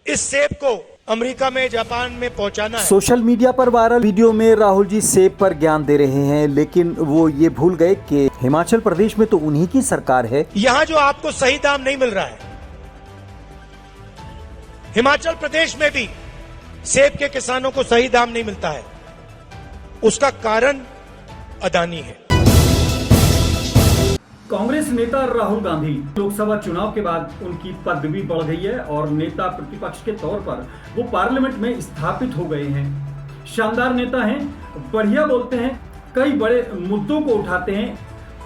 इस सेब को अमेरिका में, जापान में पहुंचाना है। सोशल मीडिया पर वायरल वीडियो में राहुल जी सेब पर ज्ञान दे रहे हैं, लेकिन वो ये भूल गए कि हिमाचल प्रदेश में तो उन्हीं की सरकार है। यहाँ जो आपको सही दाम नहीं मिल रहा है, हिमाचल प्रदेश में भी सेब के किसानों को सही दाम नहीं मिलता है। उसका कारण अदानी है। कांग्रेस नेता राहुल गांधी लोकसभा चुनाव के बाद उनकी पदवी बढ़ गई है और नेता प्रतिपक्ष के तौर पर वो पार्लियामेंट में स्थापित हो गए हैं। शानदार नेता हैं, बढ़िया बोलते हैं, कई बड़े मुद्दों को उठाते हैं,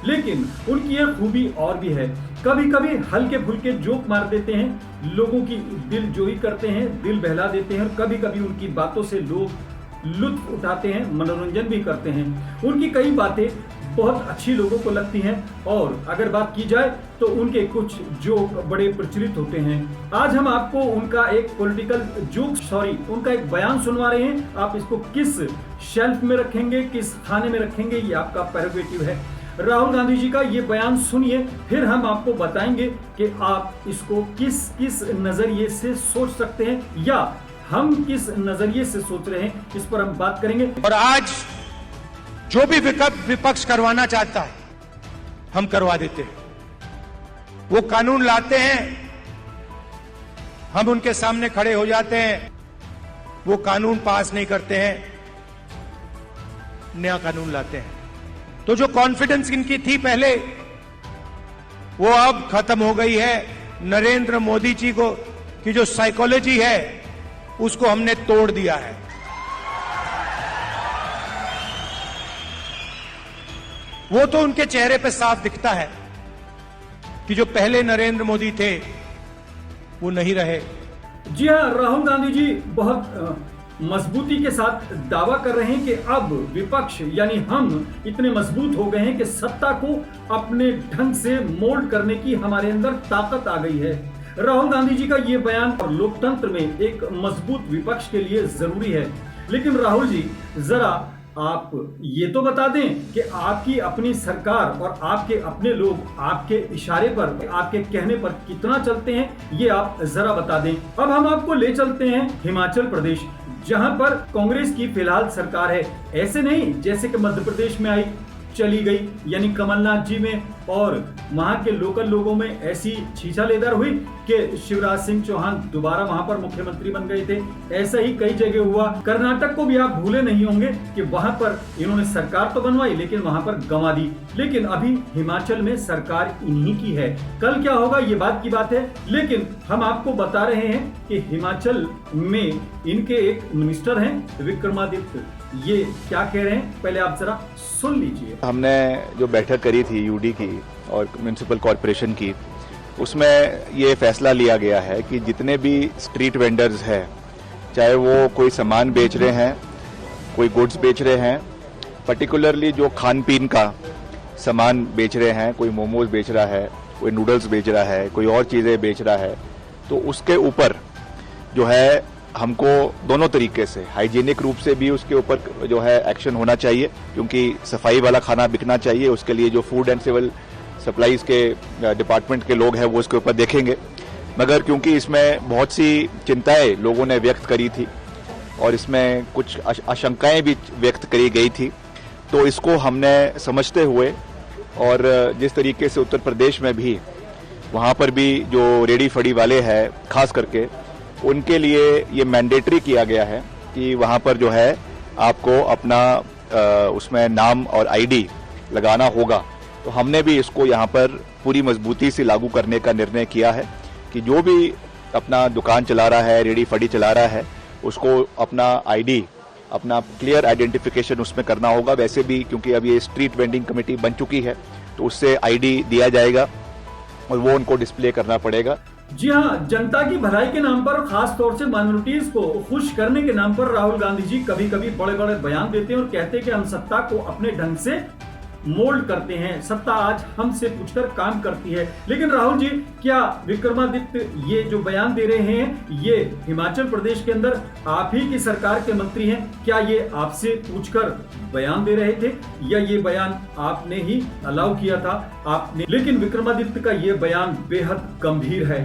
लेकिन उनकी एक खूबी और भी है। कभी कभी हल्के फुल्के जोक मार देते हैं, लोगों की दिल जोई करते हैं, दिल बहला देते हैं और कभी कभी उनकी बातों से लोग लुत्फ उठाते हैं, मनोरंजन भी करते हैं। उनकी कई बातें बहुत अच्छी लोगों को लगती हैं और अगर बात की जाए तो उनके कुछ जोक बड़े प्रचलित होते हैं। आज हम आपको उनका एक उनका एक बयान सुनवा रहे हैं। आप इसको किस शेल्फ में रखेंगे, किस खाने में रखेंगे, ये आपका प्रेरोगेटिव है। राहुल गांधी जी का ये बयान सुनिए, फिर हम आपको बताएंगे कि आप इसको किस किस नजरिए से सोच सकते हैं या हम किस नजरिए से सोच रहे हैं, इस पर हम बात करेंगे। और आज जो भी विपक्ष करवाना चाहता है, हम करवा देते हैं। वो कानून लाते हैं, हम उनके सामने खड़े हो जाते हैं। वो कानून पास नहीं करते हैं, नया कानून लाते हैं। तो जो कॉन्फिडेंस इनकी थी पहले, वो अब खत्म हो गई है। नरेंद्र मोदी जी को की जो साइकोलॉजी है, उसको हमने तोड़ दिया है। वो तो उनके चेहरे पे साफ दिखता है कि जो पहले नरेंद्र मोदी थे वो नहीं रहे। जी हाँ, राहुल गांधी जी बहुत मजबूती के साथ दावा कर रहे हैं कि अब विपक्ष यानी हम इतने मजबूत हो गए हैं कि सत्ता को अपने ढंग से मोल्ड करने की हमारे अंदर ताकत आ गई है। राहुल गांधी जी का ये बयान लोकतंत्र में एक मजबूत विपक्ष के लिए जरूरी है। लेकिन राहुल जी, जरा आप ये तो बता दें कि आपकी अपनी सरकार और आपके अपने लोग आपके इशारे पर, आपके कहने पर कितना चलते हैं, ये आप जरा बता दें। अब हम आपको ले चलते हैं हिमाचल प्रदेश, जहां पर कांग्रेस की फिलहाल सरकार है। ऐसे नहीं जैसे कि मध्य प्रदेश में आई चली गई, यानी कमलनाथ जी में और वहां के लोकल लोगों में ऐसी छीछा लेदर हुई कि शिवराज सिंह चौहान दोबारा वहां पर मुख्यमंत्री बन गए थे। ऐसा ही कई जगह हुआ। कर्नाटक को भी आप भूले नहीं होंगे कि वहां पर इन्होंने सरकार तो बनवाई लेकिन वहां पर गंवा दी। लेकिन अभी हिमाचल में सरकार इन्हीं की है। कल क्या होगा ये बात की बात है, लेकिन हम आपको बता रहे हैं कि हिमाचल में इनके एक मिनिस्टर हैं विक्रमादित्य। ये क्या कह रहे हैं, पहले आप जरा सुन लीजिए। हमने जो बैठक करी थी यूडी की और म्युनिसिपल कॉरपोरेशन की, उसमें ये फैसला लिया गया है कि जितने भी स्ट्रीट वेंडर्स हैं, चाहे वो कोई सामान बेच रहे हैं, कोई गुड्स बेच रहे हैं, पर्टिकुलरली जो खान पीन का सामान बेच रहे हैं, कोई मोमोज बेच रहा है, कोई नूडल्स बेच रहा है, कोई और चीज़ें बेच रहा है, तो उसके ऊपर जो है हमको दोनों तरीके से हाइजीनिक रूप से भी उसके ऊपर जो है एक्शन होना चाहिए, क्योंकि सफाई वाला खाना बिकना चाहिए। उसके लिए जो फूड एंड सिविल सप्लाईज के डिपार्टमेंट के लोग हैं वो उसके ऊपर देखेंगे। मगर क्योंकि इसमें बहुत सी चिंताएं लोगों ने व्यक्त करी थी और इसमें कुछ आशंकाएं भी व्यक्त करी गई थी, तो इसको हमने समझते हुए और जिस तरीके से उत्तर प्रदेश में भी वहाँ पर भी जो रेडी फड़ी वाले हैं खास करके, उनके लिए ये मैंडेटरी किया गया है कि वहाँ पर जो है आपको अपना उसमें नाम और आईडी लगाना होगा। तो हमने भी इसको यहाँ पर पूरी मजबूती से लागू करने का निर्णय किया है कि जो भी अपना दुकान चला रहा है, रेडी फड़ी चला रहा है, उसको अपना आईडी, अपना क्लियर आइडेंटिफिकेशन उसमें करना होगा। वैसे भी क्योंकि अब ये स्ट्रीट वेंडिंग कमेटी बन चुकी है, तो उससे आईडी दिया जाएगा और वो उनको डिस्प्ले करना पड़ेगा। जी हाँ, जनता की भलाई के नाम पर, खास तौर से माइनॉरिटीज को खुश करने के नाम पर राहुल गांधी जी कभी कभी बड़े बड़े बयान देते हैं और कहते हैं कि हम सत्ता को अपने ढंग से मोल्ड करते हैं, सत्ता आज हमसे पूछकर काम करती है। लेकिन राहुल जी, क्या विक्रमादित्य ये जो बयान दे रहे हैं, ये हिमाचल प्रदेश के अंदर आप ही की सरकार के मंत्री हैं, क्या ये आपसे पूछकर बयान दे रहे थे या ये बयान आपने ही अलाउ किया था आपने? लेकिन विक्रमादित्य का ये बयान बेहद गंभीर है।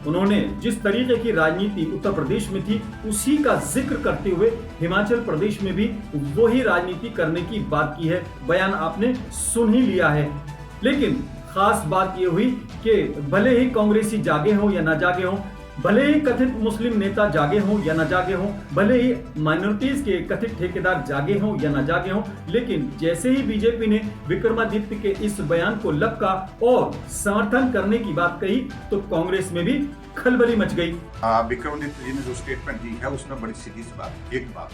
उन्होंने जिस तरीके की राजनीति उत्तर प्रदेश में थी उसी का जिक्र करते हुए हिमाचल प्रदेश में भी वही राजनीति करने की बात की है। बयान आपने सुन ही लिया है। लेकिन खास बात ये हुई कि भले ही कांग्रेसी जागे हों या ना जागे हों, भले ही कथित मुस्लिम नेता जागे हों या ना जागे हों, भले ही माइनॉरिटीज के कथित ठेकेदार जागे हों या ना जागे हों, लेकिन जैसे ही बीजेपी ने विक्रमादित्य के इस बयान को लपका और समर्थन करने की बात कही तो कांग्रेस में भी खलबली मच गई। विक्रमादित्य जी ने जो स्टेटमेंट दी है उसमें बड़ी सीरियस बात एक बात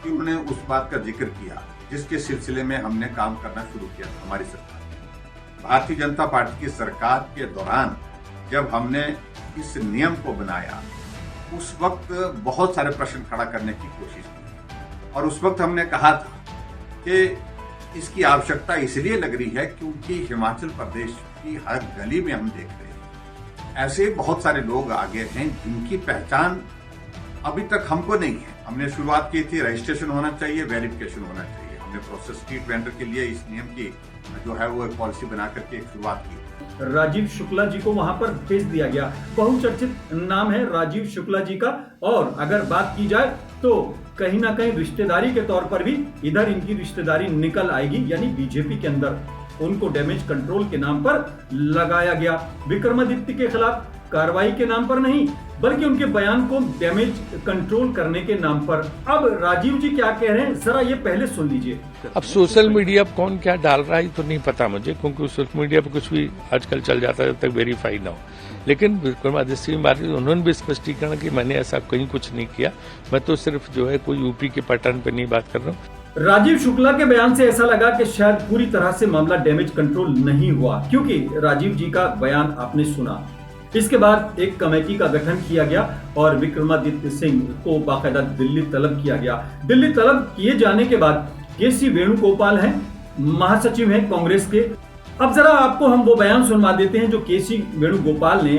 कि उन्होंने उस बात का जिक्र किया जिसके सिलसिले में हमने काम करना शुरू किया था। हमारी सरकार, भारतीय जनता पार्टी की सरकार के दौरान जब हमने इस नियम को बनाया उस वक्त बहुत सारे प्रश्न खड़ा करने की कोशिश की और उस वक्त हमने कहा था कि इसकी आवश्यकता इसलिए लग रही है क्योंकि हिमाचल प्रदेश की हर गली में हम देख रहे हैं ऐसे बहुत सारे लोग आगे हैं जिनकी पहचान अभी तक हमको नहीं है। हमने शुरुआत की थी रजिस्ट्रेशन होना चाहिए, वेरिफिकेशन होना चाहिए। हमने प्रोसेस स्ट्रीट वेंडर के लिए इस नियम की जो है वो एक पॉलिसी बना करके एक शुरुआत की। राजीव शुक्ला जी को वहां पर भेज दिया गया। बहुचर्चित नाम है राजीव शुक्ला जी का, और अगर बात की जाए तो कहीं ना कहीं रिश्तेदारी के तौर पर भी इधर इनकी रिश्तेदारी निकल आएगी, यानी बीजेपी के अंदर उनको डैमेज कंट्रोल के नाम पर लगाया गया। विक्रमादित्य के खिलाफ कार्रवाई के नाम पर नहीं बल्कि उनके बयान को डैमेज कंट्रोल करने के नाम पर। अब राजीव जी क्या कह रहे हैं जरा ये पहले सुन लीजिए। अब सोशल मीडिया पर कौन क्या डाल रहा है तो नहीं पता मुझे, क्योंकि सोशल मीडिया पर कुछ भी आजकल चल जाता है जब तक वेरीफाई ना हो। लेकिन विक्रमादित्य की बात उन्होंने भी स्पष्टीकरण कि मैंने ऐसा कहीं कुछ नहीं किया, मैं तो सिर्फ जो है कोई यूपी के पैटर्न पे नहीं बात कर रहा हूँ। राजीव शुक्ला के बयान से ऐसा लगा कि शायद पूरी तरह से मामला डैमेज कंट्रोल नहीं हुआ, क्योंकि राजीव जी का बयान आपने सुना। इसके बाद एक कमेटी का गठन किया गया और विक्रमादित्य सिंह को बाकायदा दिल्ली तलब किया गया। दिल्ली तलब किए जाने के बाद केसी वेणुगोपाल हैं, महासचिव हैं कांग्रेस के। अब जरा आपको हम वो बयान सुनवा देते हैं जो केसी वेणुगोपाल ने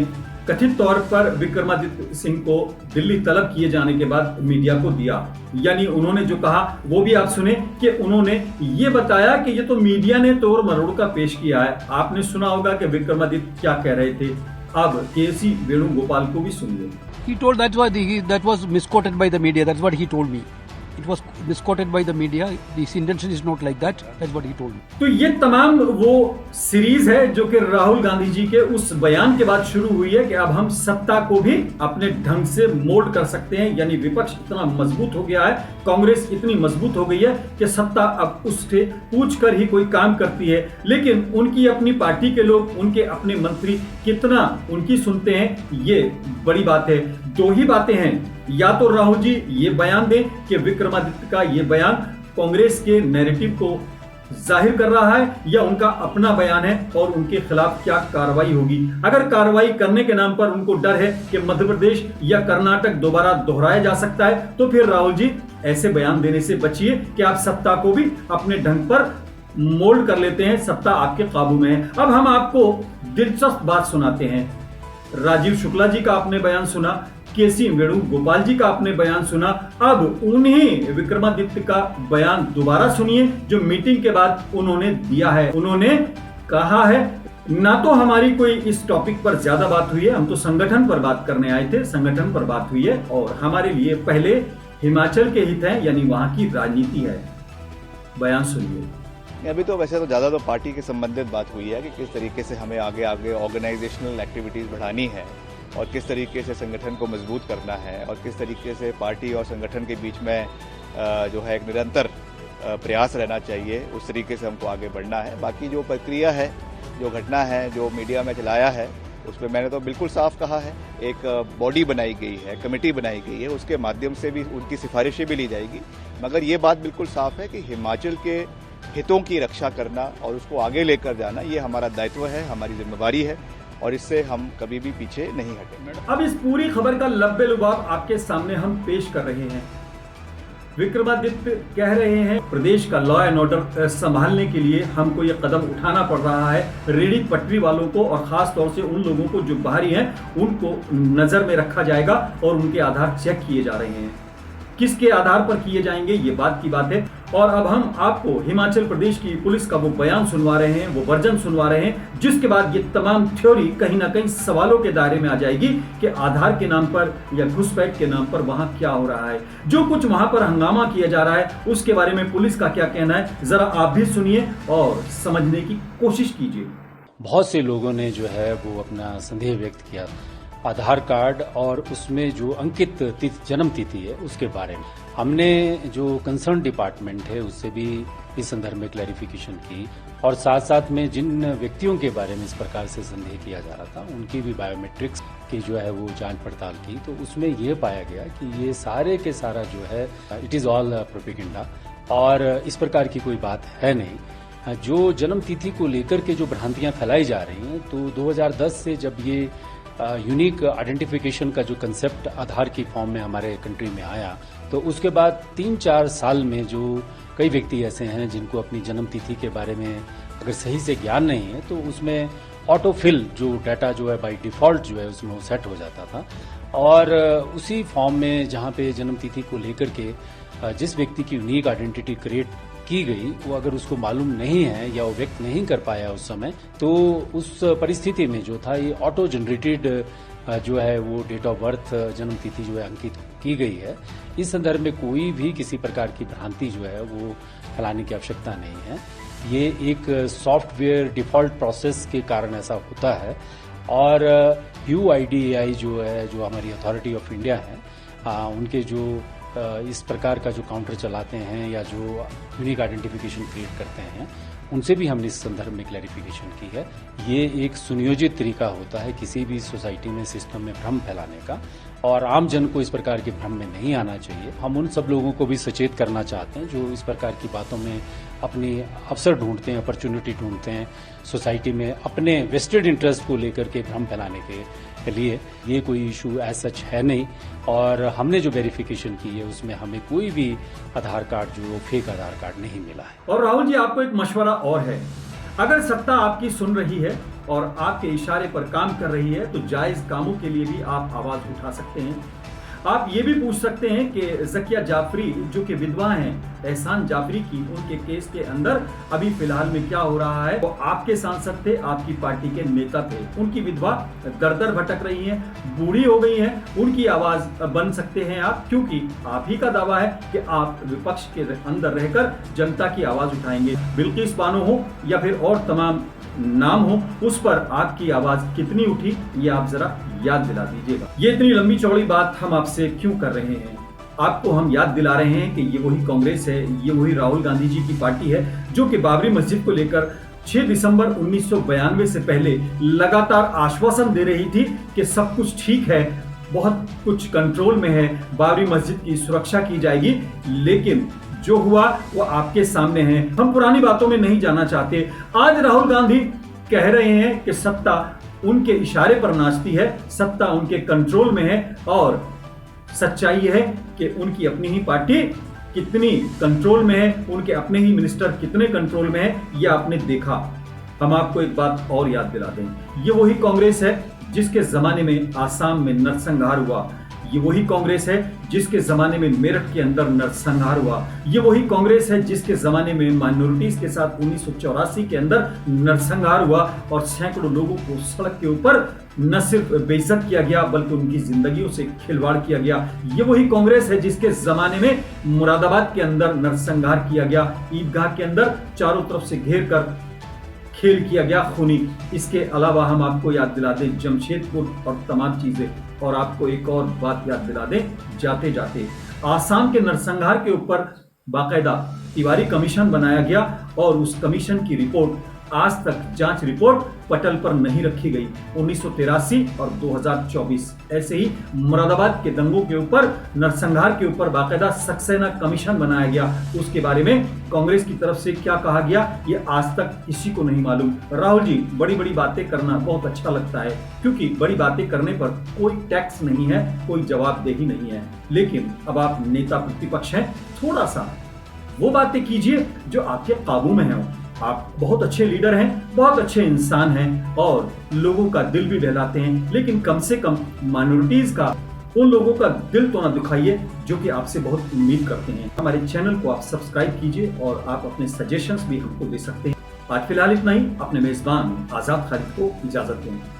कथित तौर पर विक्रमादित्य सिंह को दिल्ली तलब किए जाने के बाद मीडिया को दिया। यानी उन्होंने जो कहा वो भी आप सुने कि उन्होंने ये बताया कि ये तो मीडिया ने तोड़ मरोड़ का पेश किया है। आपने सुना होगा कि विक्रमादित्य क्या कह रहे थे। अब केसी वेणुगोपाल को भी सुन लो। He told that was misquoted by the media. That's what he told me. It was misquoted by the media. His intention is not like that. That's what he told me. तो ये तमाम वो सीरीज है जो कि राहुल गांधी जी के उस बयान के बाद शुरू हुई है कि अब हम सत्ता को भी अपने ढंग से मोल्ड कर सकते हैं। यानी विपक्ष इतना मजबूत हो गया है, कांग्रेस इतनी मजबूत हो गई है कि सत्ता अब उससे पूछ कर ही कोई काम करती है। लेकिन उनकी अपनी पार्टी के लोग, उनके अपने मंत्री कितना उनकी सुनते हैं, ये बड़ी बात है। दो ही बातें हैं, या तो राहुल जी ये बयान दें कि विक्रमादित्य का ये बयान कांग्रेस के नैरेटिव को जाहिर कर रहा है, या उनका अपना बयान है और उनके खिलाफ क्या कार्रवाई होगी। अगर कार्रवाई करने के नाम पर उनको डर है कि मध्य प्रदेश या कर्नाटक दोबारा दोहराया जा सकता है, तो फिर राहुल जी ऐसे बयान देने से बचिए कि आप सत्ता को भी अपने ढंग पर मोल्ड कर लेते हैं, सत्ता आपके काबू में है। अब हम आपको दिलचस्प बात सुनाते हैं। राजीव शुक्ला जी का आपने बयान सुना, केसी वेणुगोपाल जी का आपने बयान सुना, अब उन्हीं विक्रमादित्य का बयान दोबारा सुनिए जो मीटिंग के बाद उन्होंने दिया है। उन्होंने कहा है, ना तो हमारी कोई इस टॉपिक पर ज्यादा बात हुई है, हम तो संगठन पर बात करने आए थे, संगठन पर बात हुई है और हमारे लिए पहले हिमाचल के हित है, यानी वहां की राजनीति है। बयान सुनिए। अभी तो वैसे तो ज़्यादा तो पार्टी के संबंधित बात हुई है कि किस तरीके से हमें आगे आगे ऑर्गेनाइजेशनल एक्टिविटीज़ बढ़ानी है और किस तरीके से संगठन को मजबूत करना है और किस तरीके से पार्टी और संगठन के बीच में जो है एक निरंतर प्रयास रहना चाहिए, उस तरीके से हमको आगे बढ़ना है। बाकी जो प्रक्रिया है, जो घटना है, जो मीडिया में चलाया है, उस पर मैंने तो बिल्कुल साफ कहा है। एक बॉडी बनाई गई है, कमेटी बनाई गई है, उसके माध्यम से भी उनकी सिफारिशें भी ली जाएगी। मगर ये बात बिल्कुल साफ है कि हिमाचल के हितों की रक्षा करना और उसको आगे लेकर जाना, ये हमारा दायित्व है, हमारी जिम्मेवारी है और इससे हम कभी भी पीछे नहीं हटेंगे। अब इस पूरी खबर का लब्बे लुबाब आपके सामने हम पेश कर रहे हैं। विक्रमादित्य कह रहे हैं प्रदेश का लॉ एंड ऑर्डर संभालने के लिए हमको ये कदम उठाना पड़ रहा है। रेडी पटरी वालों को और खास तौर से उन लोगों को जो बाहरी हैं, उनको नजर में रखा जाएगा और उनके आधार चेक किए जा रहे हैं। किसके आधार पर किए जाएंगे, ये बात की बात है। और अब हम आपको हिमाचल प्रदेश की पुलिस का वो बयान सुनवा रहे हैं, वो वर्जन सुनवा रहे हैं, जिसके बाद ये तमाम थ्योरी कहीं ना कहीं सवालों के दायरे में आ जाएगी कि आधार के नाम पर या घुसपैठ के नाम पर वहां क्या हो रहा है, जो कुछ वहां पर हंगामा किया जा रहा है उसके बारे में पुलिस का क्या कहना है, जरा आप भी सुनिए और समझने की कोशिश कीजिए। बहुत से लोगों ने जो है वो अपना संदेह व्यक्त किया आधार कार्ड और उसमें जो अंकित जन्म तिथि है उसके बारे में। हमने जो कंसर्न डिपार्टमेंट है उससे भी इस संदर्भ में क्लैरिफिकेशन की और साथ साथ में जिन व्यक्तियों के बारे में इस प्रकार से संदेह किया जा रहा था उनकी भी बायोमेट्रिक्स की जो है वो जांच पड़ताल की, तो उसमें ये पाया गया कि ये सारे के सारा जो है इट इज़ ऑल प्रोपेगेंडा और इस प्रकार की कोई बात है नहीं। जो जन्म तिथि को लेकर के जो भ्रांतियां फैलाई जा रही हैं, तो 2010 से जब ये यूनिक आइडेंटिफिकेशन का जो कंसेप्ट आधार की फॉर्म में हमारे कंट्री में आया, तो उसके बाद 3-4 साल में जो कई व्यक्ति ऐसे हैं जिनको अपनी जन्म तिथि के बारे में अगर सही से ज्ञान नहीं है तो उसमें ऑटोफिल जो डाटा जो है बाय डिफॉल्ट जो है उसमें वो सेट हो जाता था और उसी फॉर्म में जहाँ पे जन्म तिथि को लेकर के जिस व्यक्ति की यूनिक आइडेंटिटी क्रिएट की गई वो अगर उसको मालूम नहीं है या वो व्यक्त नहीं कर पाया उस समय, तो उस परिस्थिति में जो था ये ऑटो जनरेटेड जो है वो डेट ऑफ बर्थ जन्म तिथि जो है अंकित की गई है। इस संदर्भ में कोई भी किसी प्रकार की भ्रांति जो है वो फैलाने की आवश्यकता नहीं है। ये एक सॉफ्टवेयर डिफॉल्ट प्रोसेस के कारण ऐसा होता है और UIDAI जो है, जो हमारी अथॉरिटी ऑफ इंडिया है, उनके जो इस प्रकार का जो काउंटर चलाते हैं या जो यूनिक आइडेंटिफिकेशन क्रिएट करते हैं उनसे भी हमने इस संदर्भ में क्लैरिफिकेशन की है। ये एक सुनियोजित तरीका होता है किसी भी सोसाइटी में सिस्टम में भ्रम फैलाने का और आम जन को इस प्रकार के भ्रम में नहीं आना चाहिए। हम उन सब लोगों को भी सचेत करना चाहते हैं जो इस प्रकार की बातों में अपनी अवसर ढूंढते हैं, अपॉर्चुनिटी ढूंढते हैं सोसाइटी में अपने वेस्टेड इंटरेस्ट को लेकर के भ्रम फैलाने के लिए। ये कोई इशू एज सच है नहीं और हमने जो वेरिफिकेशन की है उसमें हमें कोई भी आधार कार्ड जो फेक आधार कार्ड नहीं मिला है। और राहुल जी, आपको एक मशवरा और है, अगर सत्ता आपकी सुन रही है और आपके इशारे पर काम कर रही है तो जायज कामों के लिए भी आप आवाज उठा सकते हैं। आप ये भी पूछ सकते हैं कि ज़किया जाफरी जो कि विधवा हैं एहसान जाफरी की, उनके केस के अंदर अभी फिलहाल में क्या हो रहा है। वो आपके सांसद थे, आपकी पार्टी के नेता थे, उनकी विधवा दर-दर भटक रही हैं, बूढ़ी हो गई हैं, उनकी आवाज बन सकते हैं आप, क्योंकि आप ही का दावा है कि आप विपक्ष के अंदर रहकर जनता की आवाज उठाएंगे। बिल्किस बानो हो या फिर और तमाम नाम हो, उस पर आपकी आवाज कितनी उठी ये आप जरा याद दिला दीजिएगा। ये इतनी लंबी चौड़ी बात हम आपसे क्यों कर रहे हैं? आपको हम याद दिला रहे हैं कि ये वही कांग्रेस है, ये वही राहुल गांधी जी की पार्टी है जो कि बाबरी मस्जिद को लेकर 6 दिसंबर 1992 से पहले लगातार आश्वासन दे रही थी कि सब कुछ ठीक है, बहुत कुछ कंट्रोल में है, बाबरी मस्जिद की सुरक्षा की जाएगी। लेकिन जो हुआ वो आपके सामने है। हम पुरानी बातों में नहीं जाना चाहते। आज राहुल गांधी कह रहे हैं कि सत्ता उनके इशारे पर नाचती है, सत्ता उनके कंट्रोल में है और सच्चाई है कि उनकी अपनी ही पार्टी कितनी कंट्रोल में है, उनके अपने ही मिनिस्टर कितने कंट्रोल में है, ये आपने देखा। हम आपको एक बात और याद दिला दें, ये वही कांग्रेस है जिसके जमाने में आसाम में नरसंहार हुआ, ये वही कांग्रेस है जिसके जमाने में मेरठ के अंदर नरसंहार हुआ, ये वही कांग्रेस है जिसके जमाने में माइनॉरिटीज के साथ 1984 के अंदर नरसंहार हुआ और सैकड़ों लोगों को सड़क के ऊपर न सिर्फ बेइज्जत किया गया बल्कि उनकी जिंदगियों से खिलवाड़ किया गया। ये वही कांग्रेस है जिसके जमाने में मुरादाबाद के अंदर नरसंहार किया गया, ईदगाह के अंदर चारों तरफ से घेर कर खेल किया गया खूनी। इसके अलावा हम आपको याद दिला दें जमशेदपुर और तमाम चीजें, और आपको एक और बात याद दिला दें जाते जाते, आसाम के नरसंहार के ऊपर बाकायदा तिवारी कमीशन बनाया गया और उस कमीशन की रिपोर्ट आज तक जांच रिपोर्ट पटल पर नहीं रखी गई। 1983 और 2024 ऐसे ही मुरादाबाद के दंगों के ऊपर, नरसंहार के ऊपर बाकायदा सक्सेना कमीशन बनाया गया। उसके बारे में कांग्रेस की तरफ से क्या कहा गया ये आज तक किसी को नहीं मालूम। राहुल जी, बड़ी बड़ी बातें करना बहुत अच्छा लगता है क्योंकि बड़ी बातें करने पर कोई टैक्स नहीं है, कोई जवाबदेही नहीं है। लेकिन अब आप नेता प्रतिपक्ष हैं, थोड़ा सा वो बातें कीजिए जो आपके काबू में है। आप बहुत अच्छे लीडर हैं, बहुत अच्छे इंसान हैं और लोगों का दिल भी बहलाते हैं, लेकिन कम से कम माइनॉरिटीज का उन लोगों का दिल तो ना दुखाइए जो कि आपसे बहुत उम्मीद करते हैं। हमारे चैनल को आप सब्सक्राइब कीजिए और आप अपने सजेशंस भी हमको दे सकते हैं। आज फिलहाल इतना ही। अपने मेजबान आजाद खालिद को इजाजत दें।